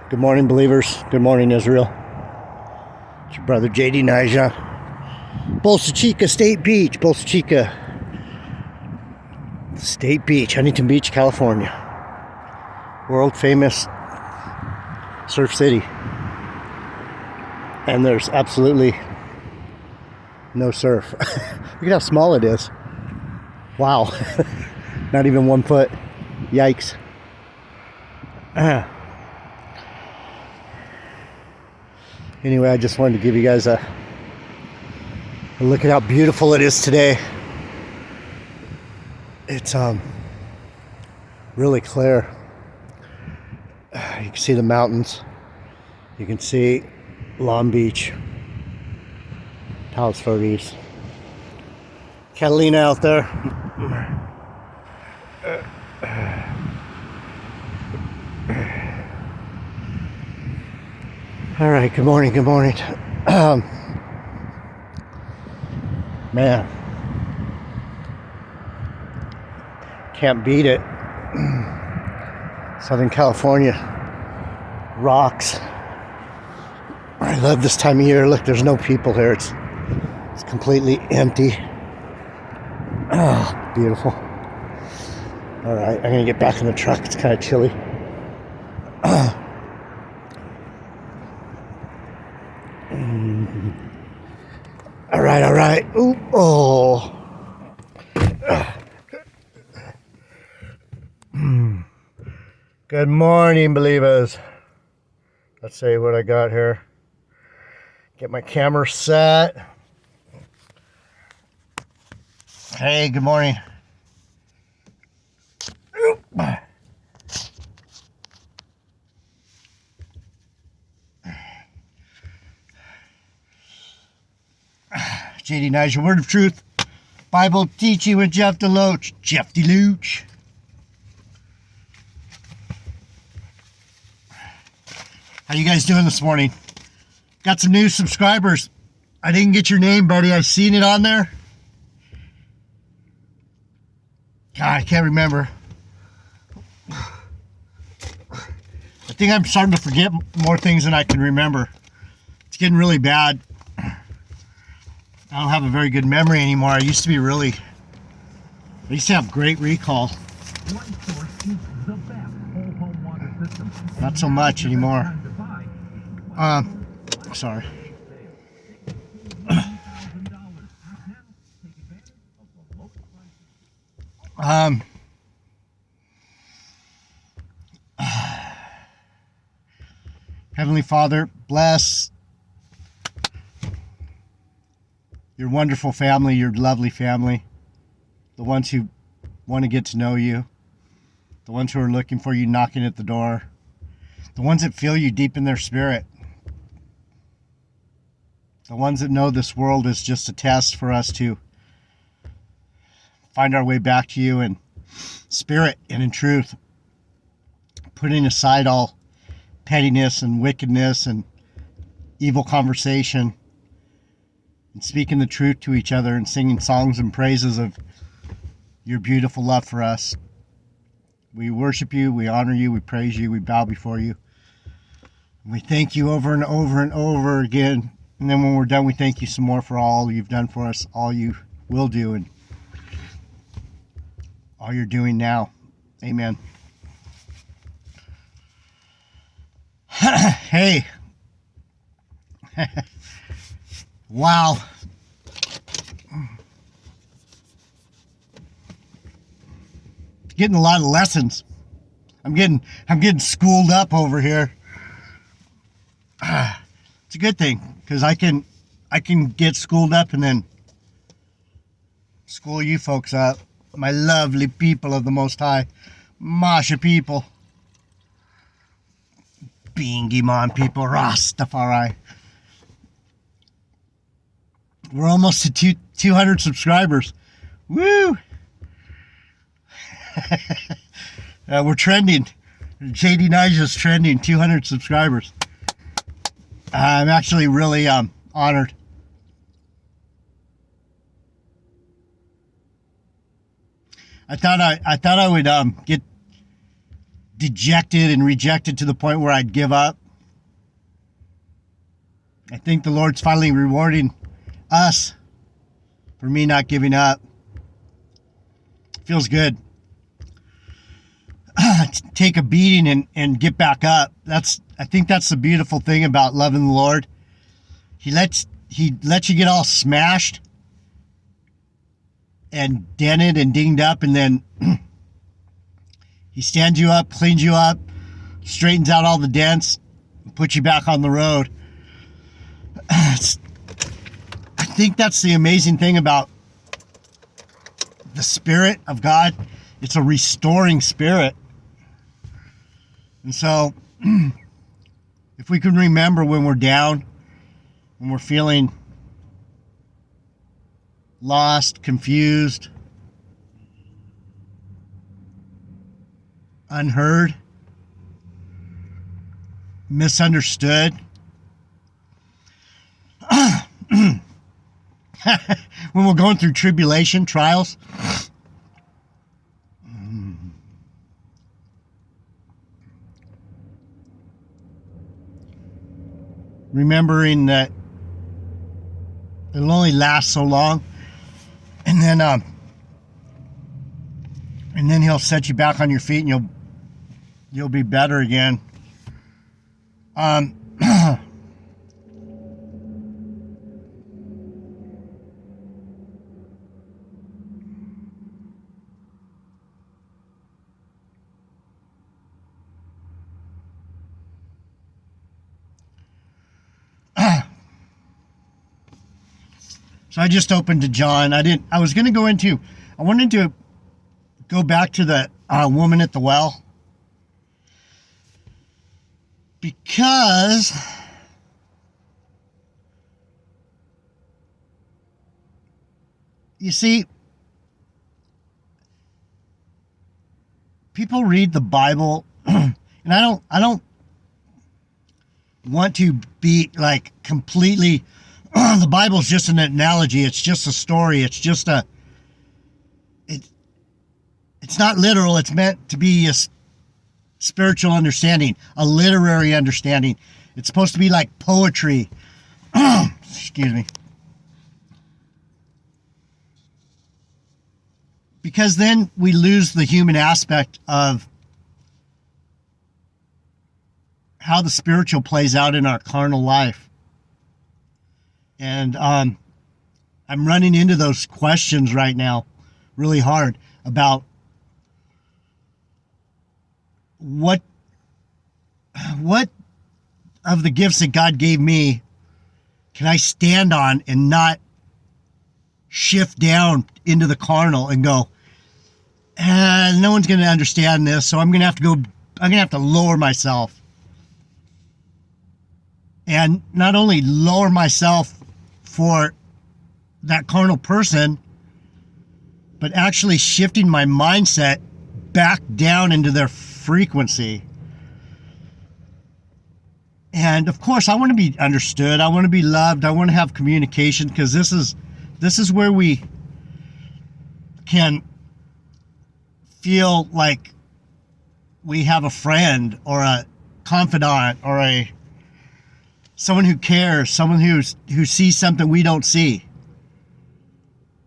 Good morning, believers. Good morning, Israel. It's your brother JD Nija. Bolsa Chica State Beach. Bolsa Chica State Beach, Huntington Beach, California. World famous surf city. And there's absolutely no surf. Look at how small it is. Wow. Not even 1 foot. Yikes. Anyway, I just wanted to give you guys a look at how beautiful it is today. It's really clear. You can see the mountains. You can see Long Beach, Palos Verdes, Catalina out there. All right, good morning, good morning. Man, can't beat it. Southern California rocks. I love this time of year. Look, there's no people here. It's completely empty. Oh, beautiful. All right, I'm gonna get back in the truck. It's kind of chilly. All right. Ooh, oh. Good morning, believers. Let's see what I got here. Get my camera set. Hey, good morning. JD Nija, Word of Truth, Bible teaching with Jeff DeLoach. Jeff DeLoach. How you guys doing this morning? Got some new subscribers. I didn't get your name, buddy. I seen it on there. God, I can't remember. I think I'm starting to forget more things than I can remember. It's getting really bad. I don't have a very good memory anymore. I used to have great recall. Not so much anymore. Sorry. Heavenly Father, bless your wonderful family, your lovely family, the ones who want to get to know you, the ones who are looking for you, knocking at the door, the ones that feel you deep in their spirit, the ones that know this world is just a test for us to find our way back to you in spirit and in truth, putting aside all pettiness and wickedness and evil conversation, and speaking the truth to each other and singing songs and praises of your beautiful love for us. We worship you, we honor you, we praise you, we bow before you. We thank you over and over and over again. And then when we're done, we thank you some more for all you've done for us, all you will do, and all you're doing now. Amen. Hey. Wow. Getting a lot of lessons. I'm getting schooled up over here. It's a good thing, because I can get schooled up and then school you folks up. My lovely people of the Most High. Masha people. Bingiman people. Rastafari. We're almost to 200 subscribers. Woo! We're trending. JD Nija's trending. 200 subscribers. I'm actually really honored. I thought I would get dejected and rejected to the point where I'd give up. I think the Lord's finally rewarding us for me not giving up. Feels good. Take a beating and get back up. I think that's the beautiful thing about loving the Lord. He lets you get all smashed and dented and dinged up, and then he stands you up, cleans you up, straightens out all the dents, and puts you back on the road. I think that's the amazing thing about the Spirit of God. It's a restoring spirit. And so, if we can remember when we're down, when we're feeling lost, confused, unheard, misunderstood, when we're going through tribulation, trials, remembering that it'll only last so long, and then he'll set you back on your feet, and you'll be better again. So I just opened to John. I wanted to go back to the woman at the well, because you see, people read the Bible, and I don't want to be like completely, the Bible's just an analogy. It's just a story. It's not literal. It's meant to be a spiritual understanding, a literary understanding. It's supposed to be like poetry. Excuse me. Because then we lose the human aspect of how the spiritual plays out in our carnal life. And I'm running into those questions right now really hard about what of the gifts that God gave me can I stand on and not shift down into the carnal and go, no one's going to understand this, so I'm going to have to lower myself. And not only lower myself for that carnal person, but actually shifting my mindset back down into their frequency. And of course, I want to be understood. I want to be loved. I want to have communication, because this is where we can feel like we have a friend or a confidant or someone who cares, someone who sees something we don't see.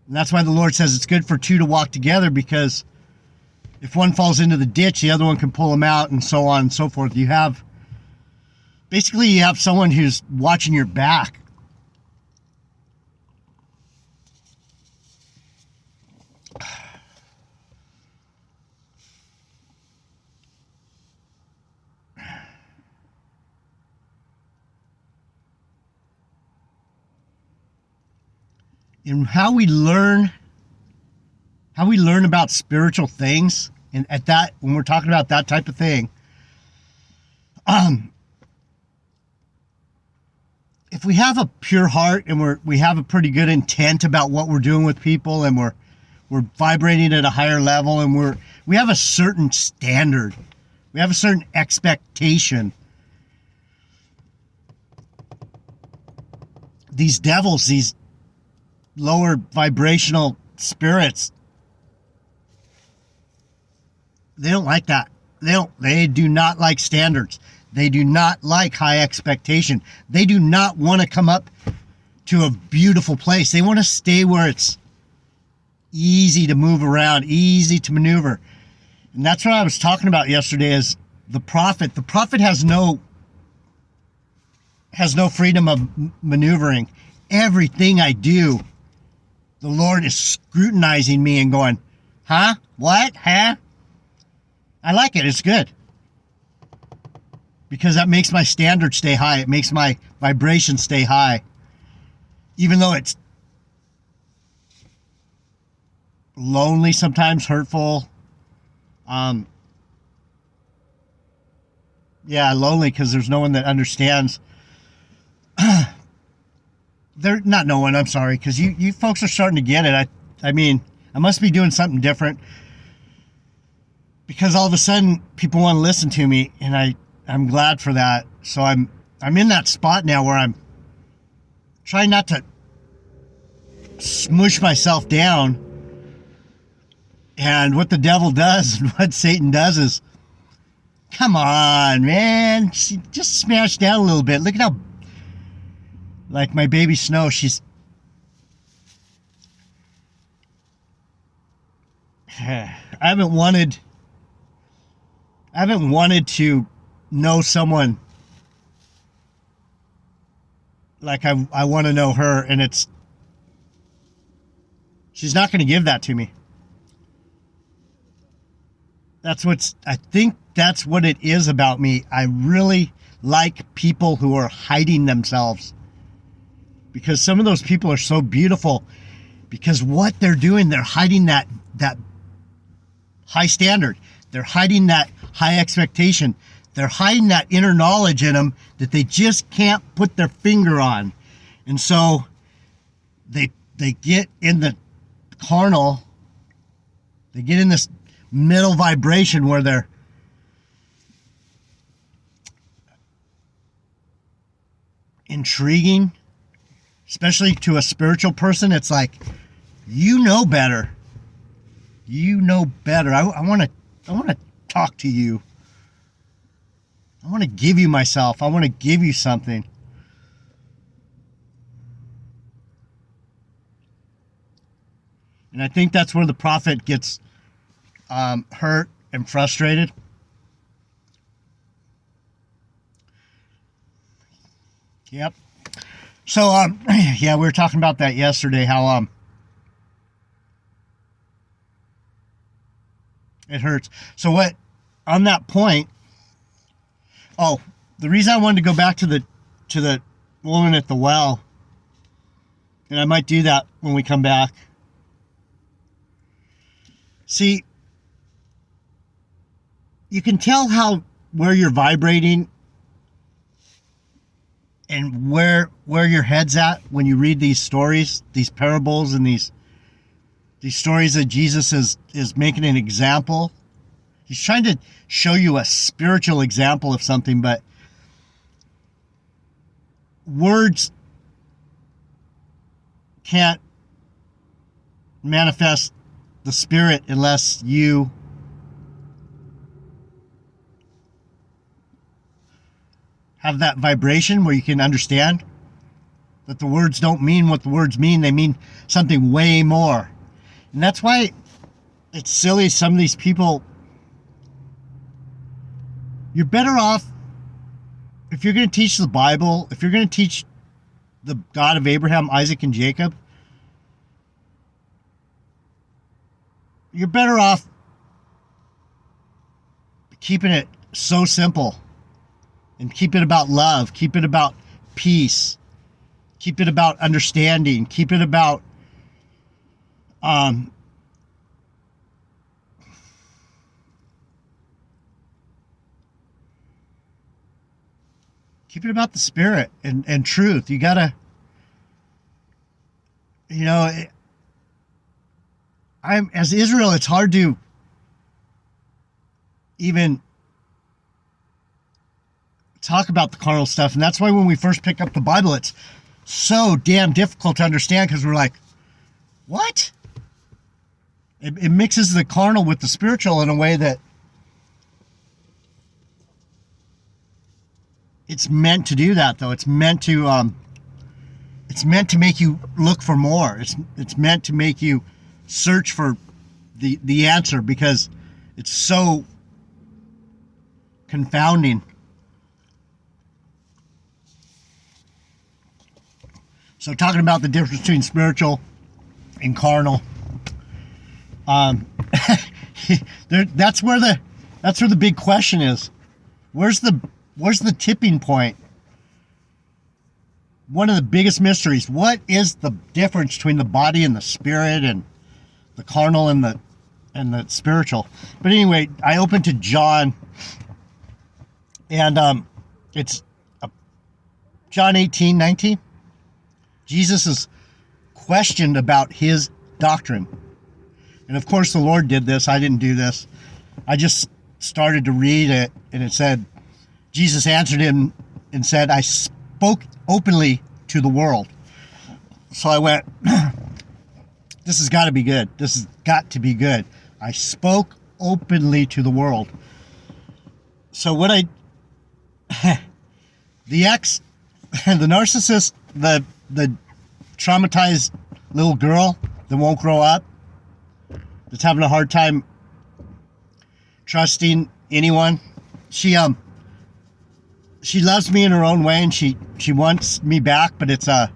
And that's why the Lord says it's good for two to walk together, because if one falls into the ditch, the other one can pull them out, and so on and so forth. You have someone who's watching your back. And how we learn about spiritual things, and when we're talking about that type of thing, if we have a pure heart and we have a pretty good intent about what we're doing with people, and we're vibrating at a higher level, and we have a certain standard, we have a certain expectation, these devils, these lower vibrational spirits, They don't like that. They do not like standards. They do not like high expectation. They do not want to come up to a beautiful place. They want to stay where it's easy to move around, easy to maneuver. And that's what I was talking about yesterday is the prophet. The prophet has no freedom of maneuvering. Everything I do, the Lord is scrutinizing me and going, huh? What? Huh? I like it. It's good. Because that makes my standard stay high. It makes my vibration stay high. Even though it's lonely sometimes, hurtful. Yeah, lonely because there's no one that understands. They're not no one, I'm sorry, because you folks are starting to get it. I mean, I must be doing something different. Because all of a sudden people want to listen to me, and I'm glad for that. So I'm in that spot now where I'm trying not to smush myself down. And what the devil does and what Satan does is, come on, man, just smash down a little bit. Look at how, like my baby Snow, I haven't wanted to know someone like I want to know her, and she's not going to give that to me. I think that's what it is about me. I really like people who are hiding themselves, because some of those people are so beautiful, because what they're doing, they're hiding that high standard. They're hiding that high expectation. They're hiding that inner knowledge in them that they just can't put their finger on. And so they get in the carnal, they get in this middle vibration where they're intriguing, especially to a spiritual person. It's like, you know better. You know better. I want to talk to you. I want to give you myself. I want to give you something. And I think that's where the prophet gets hurt and frustrated. Yep. So, yeah, we were talking about that yesterday, how it hurts. So what, on that point, the reason I wanted to go back to the woman at the well, and I might do that when we come back. See, you can tell where you're vibrating and where your head's at when you read these stories, these parables, and these stories that Jesus is making an example. He's trying to show you a spiritual example of something, but words can't manifest the spirit unless you have that vibration where you can understand that the words don't mean what the words mean. They mean something way more. And that's why it's silly. Some of these people, you're better off if you're going to teach the Bible, if you're going to teach the God of Abraham, Isaac, and Jacob, you're better off keeping it so simple and keep it about love, keep it about peace, keep it about understanding, keep it about keep it about the spirit and truth. You gotta, as Israel, it's hard to even talk about the carnal stuff. And that's why when we first pick up the Bible, it's so damn difficult to understand, because we're like, what? It mixes the carnal with the spiritual in a way that it's meant to do that, though. It's meant to make you look for more. It's meant to make you search for the answer, because it's so confounding. So talking about the difference between spiritual and carnal, that's where the big question is. Where's the tipping point? One of the biggest mysteries. What is the difference between the body and the spirit, and the carnal and the spiritual? But anyway, I opened to John, and it's John 18:19. Jesus is questioned about his doctrine. And of course the Lord did this. I didn't do this. I just started to read it, and it said, Jesus answered him and said, I spoke openly to the world. So I went, this has got to be good. This has got to be good. I spoke openly to the world. So what the narcissist, the traumatized little girl that won't grow up, that's having a hard time trusting anyone. She loves me in her own way, and she wants me back, but it's a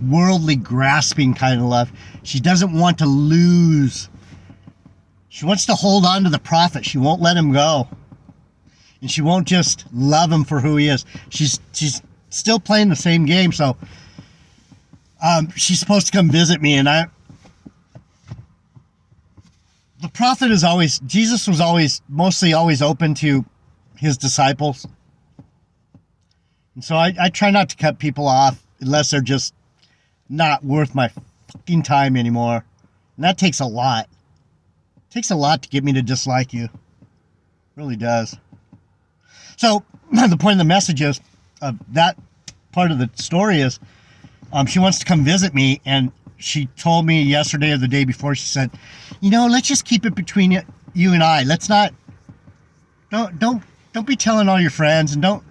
worldly, grasping kind of love. She doesn't want to lose. She wants to hold on to the prophet. She won't let him go. And she won't just love him for who he is. She's still playing the same game. So she's supposed to come visit me, and the prophet is always, Jesus was mostly always open to his disciples. And so I try not to cut people off unless they're just not worth my fucking time anymore. And that takes a lot. It takes a lot to get me to dislike you. It really does. So the point of the message is, that part of the story is, she wants to come visit me, and she told me yesterday or the day before, she said, let's just keep it between you and I. Let's not, don't be telling all your friends, and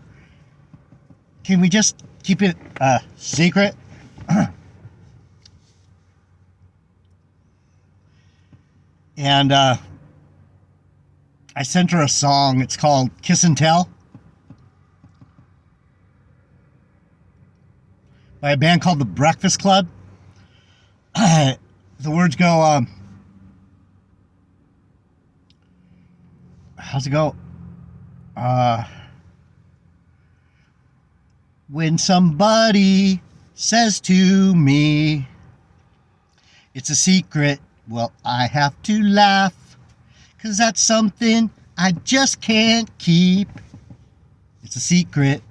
can we just keep it secret? And I sent her a song. It's called Kiss and Tell, by a band called The Breakfast Club. The words go, how's it go? When somebody says to me, it's a secret, well, I have to laugh, 'cause that's something I just can't keep. It's a secret.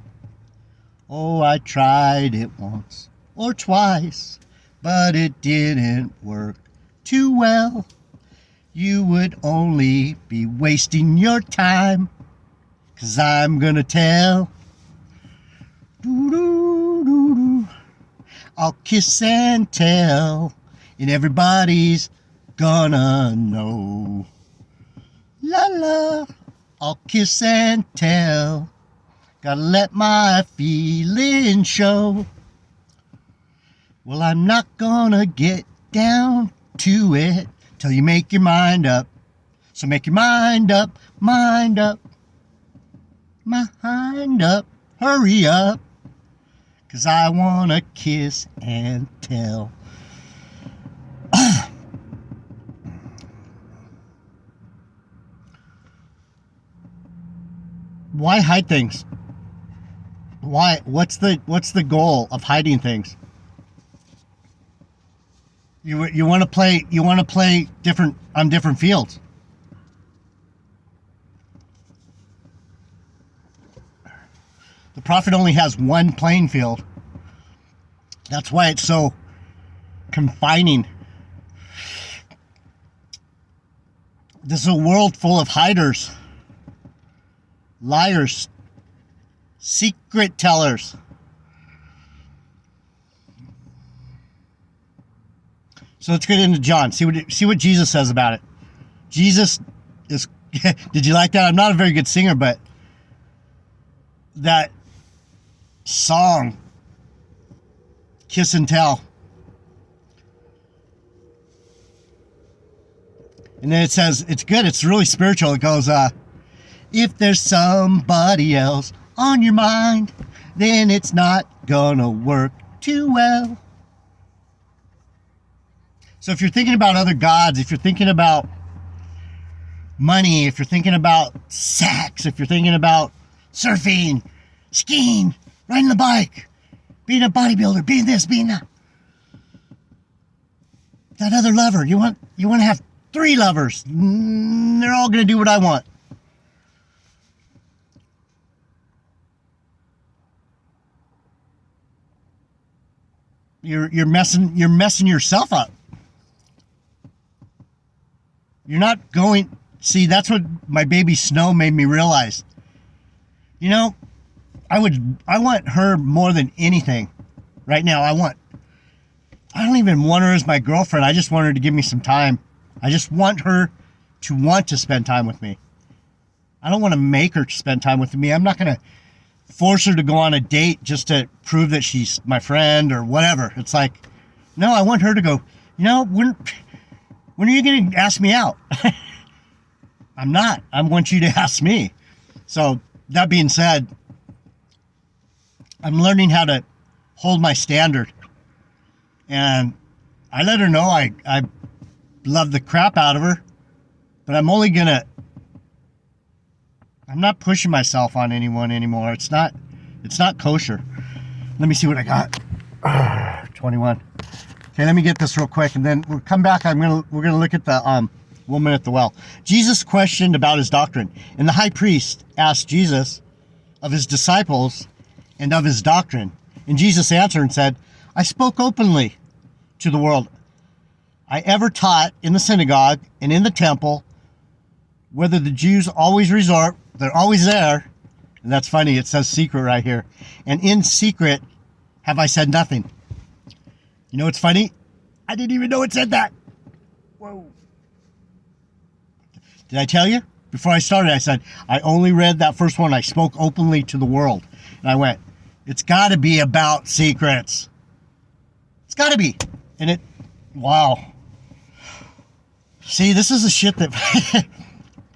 Oh, I tried it once or twice, but it didn't work too well. You would only be wasting your time, 'cause I'm gonna tell. Doo-doo-doo-doo. I'll kiss and tell, and everybody's gonna know. La la, I'll kiss and tell. Gotta let my feelings show. Well, I'm not gonna get down to it till you make your mind up. So make your mind up, mind up, mind up, hurry up, 'cause I wanna kiss and tell. Why hide things? Why? What's the goal of hiding things? You want to play different on different fields. The prophet only has one playing field. That's why it's so confining. This is a world full of hiders, liars, secret tellers. So let's get into John. See what Jesus says about it. Jesus is. Did you like that? I'm not a very good singer, but that song, Kiss and Tell. And then it says, it's good, it's really spiritual. It goes, if there's somebody else on your mind, then it's not gonna work too well. So if you're thinking about other gods, if you're thinking about money, if you're thinking about sex, if you're thinking about surfing, skiing, riding the bike, being a bodybuilder, being this, being that, that other lover, you want to have 3 lovers. They're all going to do what I want. You're messing yourself up. You're not going. See, that's what my baby Snow made me realize. You know, I want her more than anything right now. I don't even want her as my girlfriend. I just want her to give me some time. I just want her to want to spend time with me. I don't want to make her spend time with me. I'm not going to force her to go on a date just to prove that she's my friend or whatever. It's like, no, I want her to go, you know, when are you going to ask me out? I'm not. I want you to ask me. So that being said, I'm learning how to hold my standard. And I let her know I love the crap out of her, but I'm not pushing myself on anyone anymore. It's not kosher. Let me see what I got. 21. Okay, let me get this real quick, and then we'll come back. We're gonna look at the woman at the well. Jesus questioned about his doctrine, and the high priest asked Jesus of his disciples and of his doctrine. And Jesus answered and said, I spoke openly to the world. I ever taught in the synagogue and in the temple, whether the Jews always resort, they're always there. And that's funny, it says secret right here. And in secret have I said nothing. You know what's funny? I didn't even know it said that. Whoa. Did I tell you? Before I started, I said, I only read that first one. I spoke openly to the world. And I went, it's got to be about secrets. It's got to be. And it, wow. See, this is the shit that,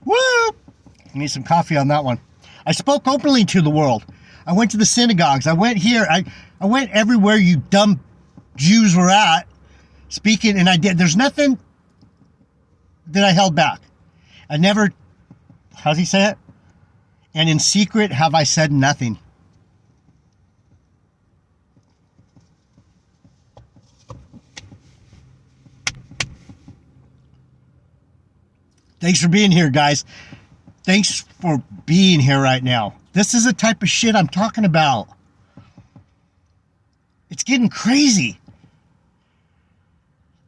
woo! I need some coffee on that one. I spoke openly to the world. I went to the synagogues. I went here. I went everywhere you dumb Jews were at speaking, and I did. There's nothing that I held back. I never, how's he say it? And in secret have I said nothing. Thanks for being here, guys. Thanks for being here right now. This is the type of shit I'm talking about. It's getting crazy.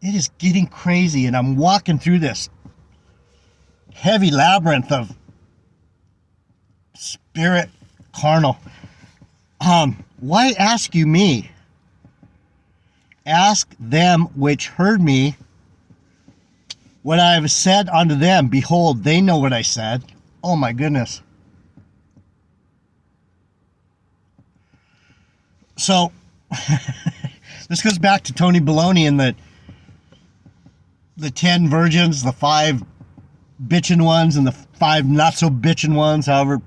It is getting crazy, and I'm walking through this heavy labyrinth of spirit carnal. Why ask you me? Ask them which heard me what I have said unto them. Behold, they know what I said. Oh my goodness. So, this goes back to Tony Baloney and the 10 virgins, the 5 bitchin' ones and the 5 not so bitchin' ones, however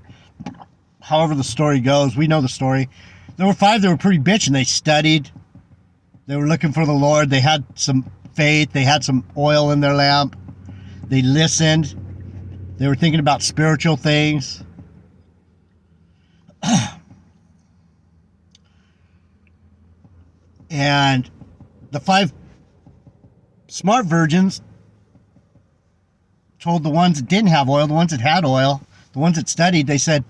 the story goes. We know the story. There were 5 that were pretty bitchin'. They studied. They were looking for the Lord. They had some faith. They had some oil in their lamp. They listened. They were thinking about spiritual things. And the 5 smart virgins told the ones that didn't have oil, the ones that had oil, the ones that studied, they said,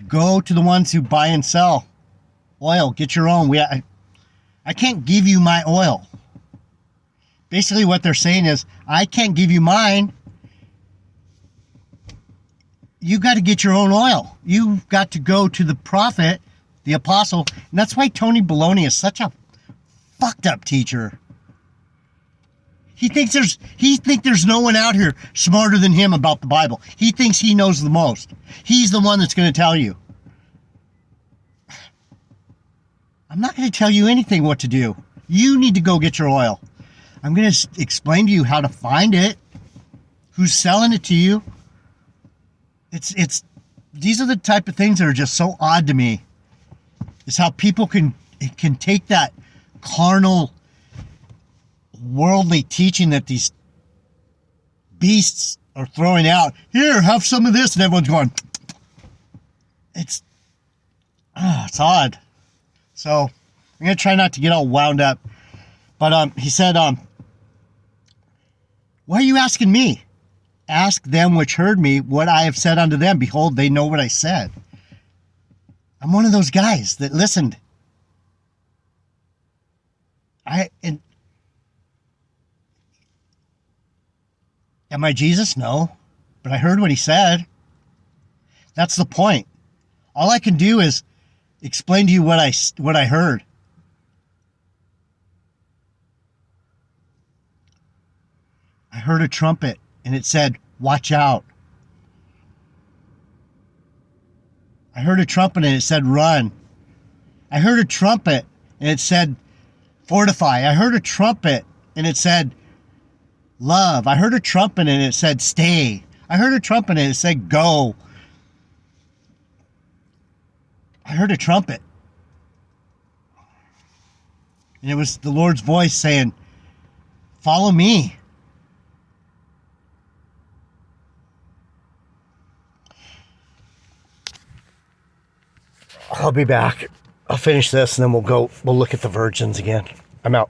go to the ones who buy and sell oil. Get your own. I can't give you my oil. Basically what they're saying is, I can't give you mine. You got to get your own oil. You've got to go to the prophet, the apostle. And that's why Tony Baloney is such a fucked up teacher. He thinks there's no one out here smarter than him about the Bible. He thinks he knows the most. He's the one that's going to tell you. I'm not going to tell you anything what to do. You need to go get your oil. I'm going to explain to you how to find it, who's selling it to you. It's these are the type of things that are just so odd to me. Is how people can take that carnal, worldly teaching that these beasts are throwing out. Here, have some of this, and everyone's going. It's odd. So I'm gonna try not to get all wound up. But he said, why are you asking me? Ask them which heard me what I have said unto them. Behold, they know what I said. I'm one of those guys that listened. Am I Jesus? No. But I heard what he said. That's the point. All I can do is explain to you what I heard. I heard a trumpet and it said, watch out. I heard a trumpet and it said, run. I heard a trumpet and it said, fortify. I heard a trumpet and it said, love. I heard a trumpet and it said, stay. I heard a trumpet and it said, go. I heard a trumpet. And it was the Lord's voice saying, follow me. I'll be back. I'll finish this and then we'll look at the virgins again. I'm out.